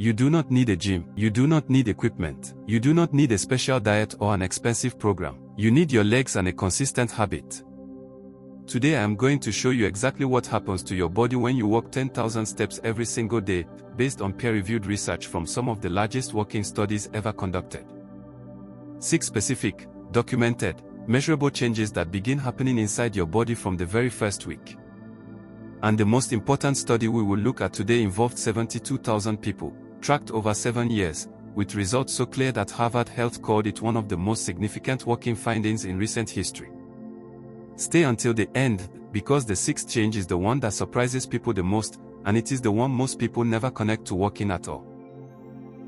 You do not need a gym. You do not need equipment. You do not need a special diet or an expensive program. You need your legs and a consistent habit. Today I am going to show you exactly what happens to your body when you walk 10,000 steps every single day, based on peer-reviewed research from some of the largest walking studies ever conducted. 6 specific, documented, measurable changes that begin happening inside your body from the very first week. And the most important study we will look at today involved 72,000 people, tracked over 7 years, with results so clear that Harvard Health called it one of the most significant walking findings in recent history. Stay until the end, because the 6th change is the one that surprises people the most, and it is the one most people never connect to walking at all.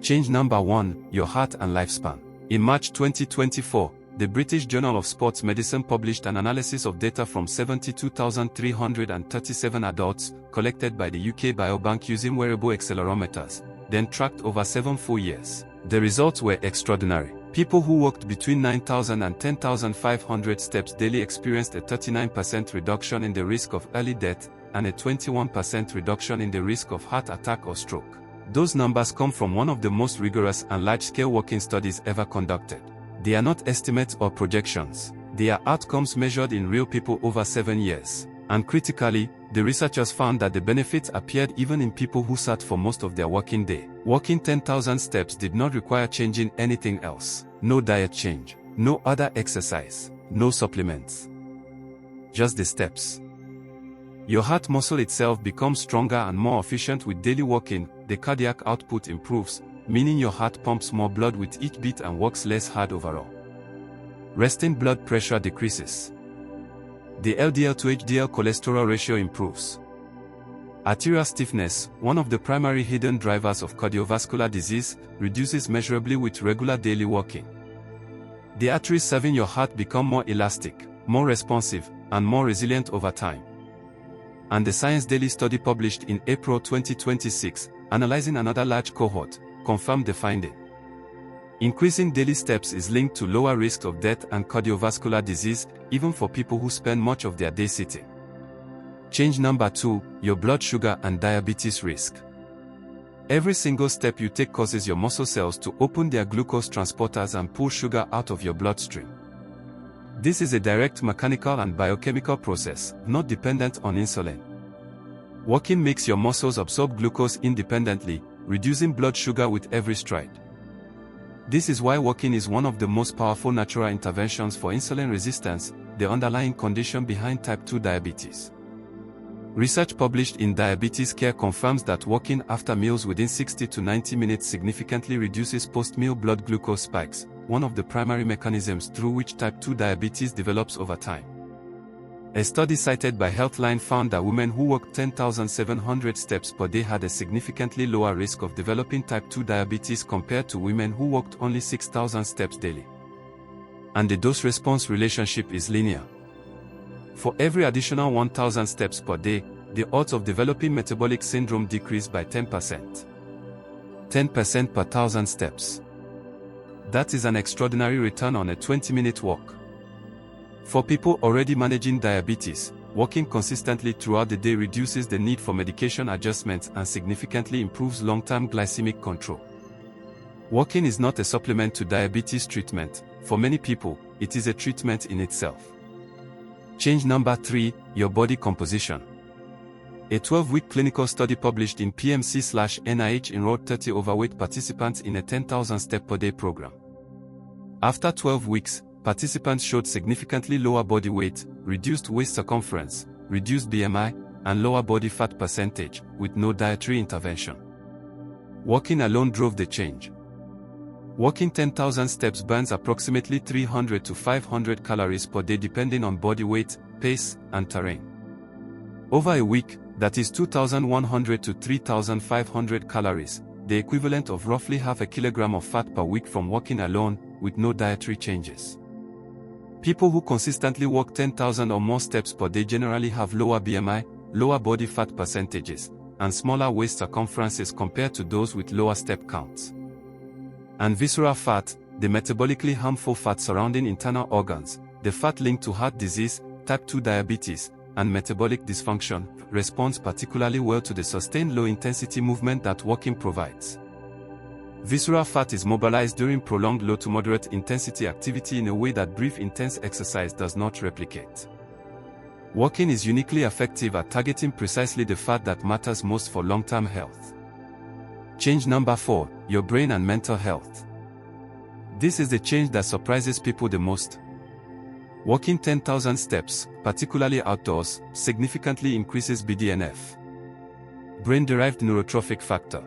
Change number 1, your heart and lifespan. In March 2024, the British Journal of Sports Medicine published an analysis of data from 72,337 adults, collected by the UK Biobank using wearable accelerometers, then tracked over 7 full years. The results were extraordinary. People who walked between 9,000 and 10,500 steps daily experienced a 39% reduction in the risk of early death, and a 21% reduction in the risk of heart attack or stroke. Those numbers come from one of the most rigorous and large-scale walking studies ever conducted. They are not estimates or projections. They are outcomes measured in real people over 7 years. And critically, the researchers found that the benefits appeared even in people who sat for most of their working day. Walking 10,000 steps did not require changing anything else. No diet change, no other exercise, no supplements. Just the steps. Your heart muscle itself becomes stronger and more efficient with daily walking. The cardiac output improves, meaning your heart pumps more blood with each beat and works less hard overall. Resting blood pressure decreases. The LDL to HDL cholesterol ratio improves. Arterial stiffness, one of the primary hidden drivers of cardiovascular disease, reduces measurably with regular daily walking. The arteries serving your heart become more elastic, more responsive, and more resilient over time. And the Science Daily study published in April 2026, analyzing another large cohort, confirmed the finding. Increasing daily steps is linked to lower risk of death and cardiovascular disease, even for people who spend much of their day sitting. Change number 2, your blood sugar and diabetes risk. Every single step you take causes your muscle cells to open their glucose transporters and pull sugar out of your bloodstream. This is a direct mechanical and biochemical process, not dependent on insulin. Walking makes your muscles absorb glucose independently, reducing blood sugar with every stride. This is why walking is one of the most powerful natural interventions for insulin resistance, the underlying condition behind type 2 diabetes. Research published in Diabetes Care confirms that walking after meals within 60 to 90 minutes significantly reduces post-meal blood glucose spikes, one of the primary mechanisms through which type 2 diabetes develops over time. A study cited by Healthline found that women who walked 10,700 steps per day had a significantly lower risk of developing type 2 diabetes compared to women who walked only 6,000 steps daily. And the dose-response relationship is linear. For every additional 1,000 steps per day, the odds of developing metabolic syndrome decrease by 10%. 10% per 1,000 steps. That is an extraordinary return on a 20-minute walk. For people already managing diabetes, walking consistently throughout the day reduces the need for medication adjustments and significantly improves long-term glycemic control. Walking is not a supplement to diabetes treatment. For many people, it is a treatment in itself. Change number 3, your body composition. A 12-week clinical study published in PMC/NIH enrolled 30 overweight participants in a 10,000 step per day program. After 12 weeks, participants showed significantly lower body weight, reduced waist circumference, reduced BMI, and lower body fat percentage, with no dietary intervention. Walking alone drove the change. Walking 10,000 steps burns approximately 300 to 500 calories per day depending on body weight, pace, and terrain. Over a week, that is 2,100 to 3,500 calories, the equivalent of roughly half a kilogram of fat per week from walking alone, with no dietary changes. People who consistently walk 10,000 or more steps per day generally have lower BMI, lower body fat percentages, and smaller waist circumferences compared to those with lower step counts. And visceral fat, the metabolically harmful fat surrounding internal organs, the fat linked to heart disease, type 2 diabetes, and metabolic dysfunction, responds particularly well to the sustained low-intensity movement that walking provides. Visceral fat is mobilized during prolonged low to moderate intensity activity in a way that brief intense exercise does not replicate. Walking is uniquely effective at targeting precisely the fat that matters most for long-term health. Change number 4, your brain and mental health. This is the change that surprises people the most. Walking 10,000 steps, particularly outdoors, significantly increases BDNF, brain-derived neurotrophic factor.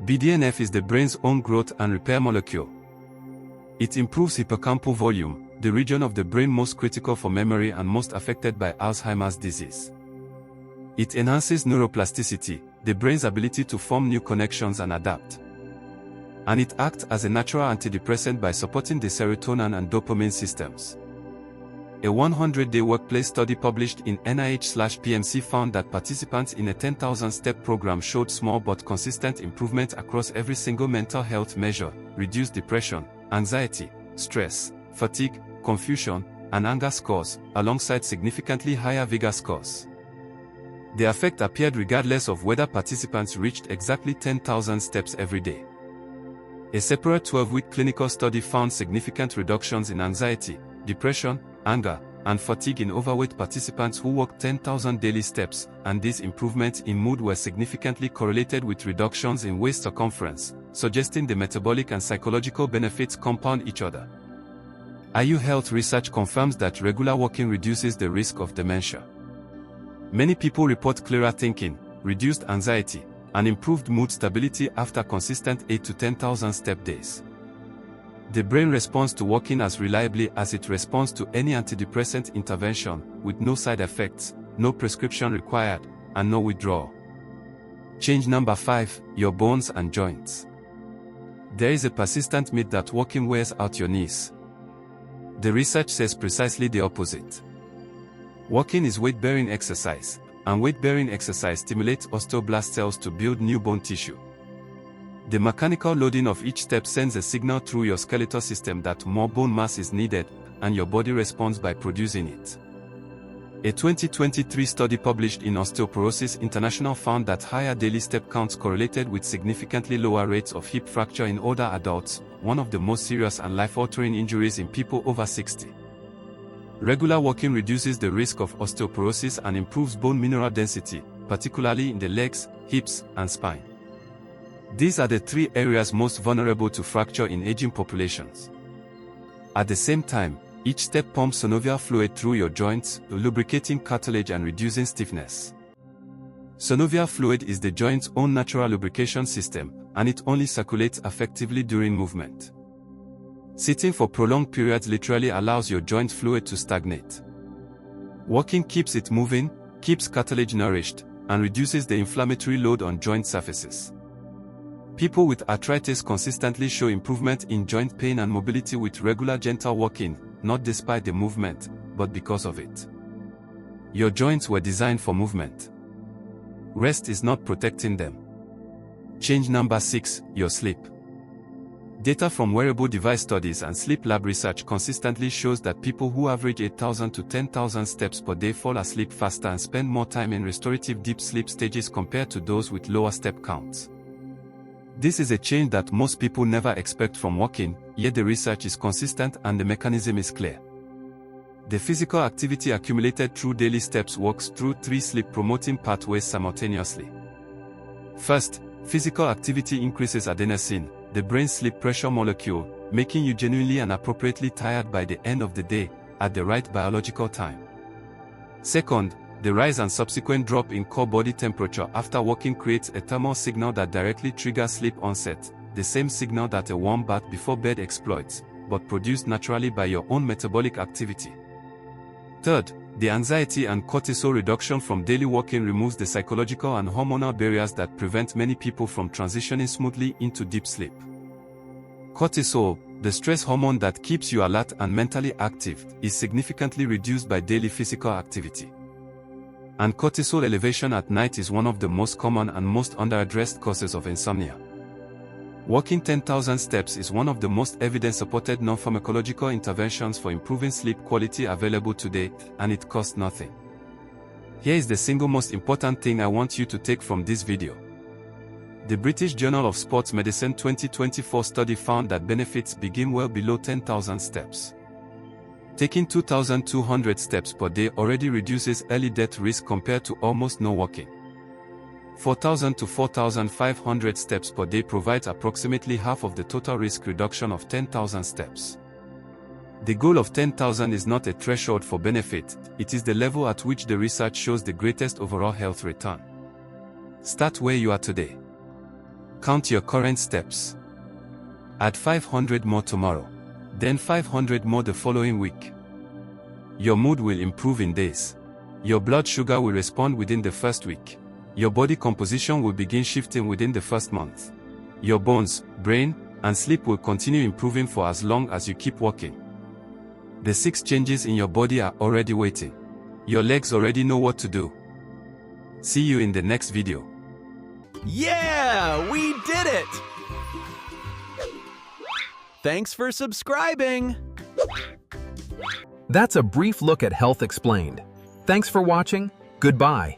BDNF is the brain's own growth and repair molecule. It improves hippocampal volume, the region of the brain most critical for memory and most affected by Alzheimer's disease. It enhances neuroplasticity, the brain's ability to form new connections and adapt. And it acts as a natural antidepressant by supporting the serotonin and dopamine systems. A 100-day workplace study published in NIH/PMC found that participants in a 10,000-step program showed small but consistent improvement across every single mental health measure: reduced depression, anxiety, stress, fatigue, confusion, and anger scores, alongside significantly higher vigor scores. The effect appeared regardless of whether participants reached exactly 10,000 steps every day. A separate 12-week clinical study found significant reductions in anxiety, depression, anger, and fatigue in overweight participants who walked 10,000 daily steps, and these improvements in mood were significantly correlated with reductions in waist circumference, suggesting the metabolic and psychological benefits compound each other. IU Health research confirms that regular walking reduces the risk of dementia. Many people report clearer thinking, reduced anxiety, and improved mood stability after consistent 8 to 10,000 step days. The brain responds to walking as reliably as it responds to any antidepressant intervention, with no side effects, no prescription required, and no withdrawal. Change number 5, your bones and joints. There is a persistent myth that walking wears out your knees. The research says precisely the opposite. Walking is weight-bearing exercise, and weight-bearing exercise stimulates osteoblast cells to build new bone tissue. The mechanical loading of each step sends a signal through your skeletal system that more bone mass is needed, and your body responds by producing it. A 2023 study published in Osteoporosis International found that higher daily step counts correlated with significantly lower rates of hip fracture in older adults, one of the most serious and life-altering injuries in people over 60. Regular walking reduces the risk of osteoporosis and improves bone mineral density, particularly in the legs, hips, and spine. These are the 3 areas most vulnerable to fracture in aging populations. At the same time, each step pumps synovial fluid through your joints, lubricating cartilage and reducing stiffness. Synovial fluid is the joint's own natural lubrication system, and it only circulates effectively during movement. Sitting for prolonged periods literally allows your joint fluid to stagnate. Walking keeps it moving, keeps cartilage nourished, and reduces the inflammatory load on joint surfaces. People with arthritis consistently show improvement in joint pain and mobility with regular gentle walking, not despite the movement, but because of it. Your joints were designed for movement. Rest is not protecting them. Change number 6, your sleep. Data from wearable device studies and sleep lab research consistently shows that people who average 8,000 to 10,000 steps per day fall asleep faster and spend more time in restorative deep sleep stages compared to those with lower step counts. This is a change that most people never expect from walking, yet the research is consistent and the mechanism is clear. The physical activity accumulated through daily steps works through 3 sleep-promoting pathways simultaneously. First, physical activity increases adenosine, the brain's sleep pressure molecule, making you genuinely and appropriately tired by the end of the day, at the right biological time. Second, the rise and subsequent drop in core body temperature after walking creates a thermal signal that directly triggers sleep onset, the same signal that a warm bath before bed exploits, but produced naturally by your own metabolic activity. Third, the anxiety and cortisol reduction from daily walking removes the psychological and hormonal barriers that prevent many people from transitioning smoothly into deep sleep. Cortisol, the stress hormone that keeps you alert and mentally active, is significantly reduced by daily physical activity. And cortisol elevation at night is one of the most common and most underaddressed causes of insomnia. Walking 10,000 steps is one of the most evidence-supported non-pharmacological interventions for improving sleep quality available today, and it costs nothing. Here is the single most important thing I want you to take from this video. The British Journal of Sports Medicine 2024 study found that benefits begin well below 10,000 steps. Taking 2,200 steps per day already reduces early death risk compared to almost no walking. 4,000 to 4,500 steps per day provides approximately half of the total risk reduction of 10,000 steps. The goal of 10,000 is not a threshold for benefit, it is the level at which the research shows the greatest overall health return. Start where you are today. Count your current steps. Add 500 more tomorrow. Then 500 more the following week. Your mood will improve in days. Your blood sugar will respond within the first week. Your body composition will begin shifting within the first month. Your bones, brain, and sleep will continue improving for as long as you keep walking. The 6 changes in your body are already waiting. Your legs already know what to do. See you in the next video. Yeah, we did it! Thanks for subscribing! That's a brief look at Health Explained. Thanks for watching. Goodbye.